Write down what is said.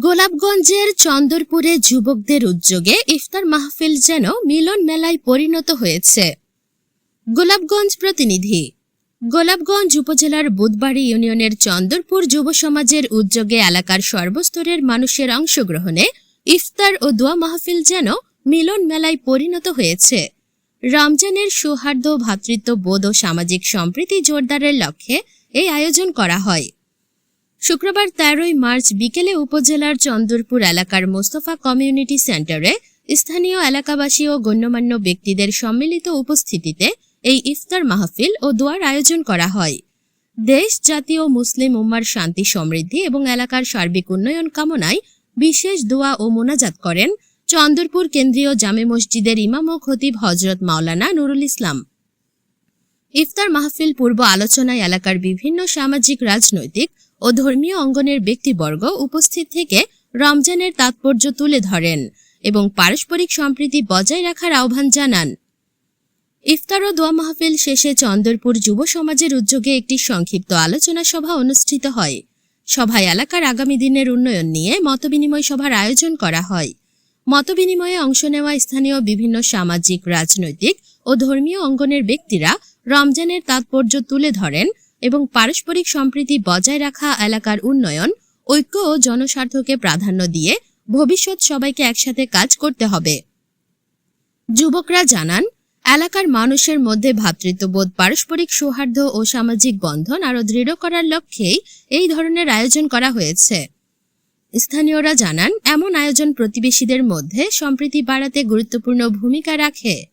গোলাপগঞ্জের চন্দরপুরে যুবকদের উদ্যোগে ইফতার মাহফিল যেন মিলন মেলায় পরিণত হয়েছে। গোলাপগঞ্জ প্রতিনিধি। গোলাপগঞ্জ উপজেলার বুধবাড়ী ইউনিয়নের চন্দরপুর যুব সমাজের উদ্যোগে এলাকার সর্বস্তরের মানুষের অংশগ্রহণে ইফতার ও দোয়া মাহফিল যেন মিলন মেলায় পরিণত হয়েছে। রমজানের সৌহার্দ্য, ভ্রাতৃত্ববোধ ও সামাজিক সম্প্রীতি জোরদারের লক্ষ্যে এই আয়োজন করা হয়। শুক্রবার 13 মার্চ বিকেলে উপজেলার চন্দরপুর এলাকার মোস্তফা কমিউনিটি সেন্টারে স্থানীয় এলাকাবাসী ও গণ্যমান্য ব্যক্তিদের সম্মিলিত উপস্থিতিতে এই ইফতার মাহফিল ও দোয়ার আয়োজন করা হয়। দেশ, জাতি ও মুসলিম উম্মার শান্তি, সমৃদ্ধি এবং এলাকার সার্বিক উন্নয়ন কামনায় বিশেষ দোয়া ও মোনাজাত করেন চন্দরপুর কেন্দ্রীয় জামে মসজিদের ইমাম ও খতিব হযরত মাওলানা নুরুল ইসলাম। ইফতার মাহফিল পূর্ব আলোচনায় এলাকার বিভিন্ন সামাজিক, রাজনৈতিক ও ধর্মীয় অঙ্গনের ব্যক্তিবর্গ উপস্থিত থেকে রমজানের তাৎপর্য তুলে ধরেন এবং পারস্পরিক সম্প্রীতি বজায় রাখার আহ্বান জানান। ইফতার ও দোয়া মাহফিল শেষে চন্দরপুর যুব সমাজের উদ্যোগে একটি সংক্ষিপ্ত আলোচনা সভা অনুষ্ঠিত হয়। সভায় এলাকার আগামী দিনের উন্নয়ন নিয়ে মতবিনিময় সভার আয়োজন করা হয়। মতবিনিময়ে অংশ নেওয়া স্থানীয় বিভিন্ন সামাজিক, রাজনৈতিক ও ধর্মীয় অঙ্গনের ব্যক্তিরা রমজানের তাৎপর্য তুলে ধরেন এবং পারস্পরিক সম্প্রীতি বজায় রাখা, এলাকার উন্নয়ন, ঐক্য ও জনস্বার্থকে প্রাধান্য দিয়ে ভবিষ্যৎ সবাইকে একসাথে কাজ করতে হবে। যুবকরা জানান, এলাকার মানুষের মধ্যে ভ্রাতৃত্ববোধ, পারস্পরিক সৌহার্দ্য ও সামাজিক বন্ধন আরও দৃঢ় করার লক্ষ্যেই এই ধরনের আয়োজন করা হয়েছে। স্থানীয়রা জানান, এমন আয়োজন প্রতিবেশীদের মধ্যে সম্প্রীতি বাড়াতে গুরুত্বপূর্ণ ভূমিকা রাখে।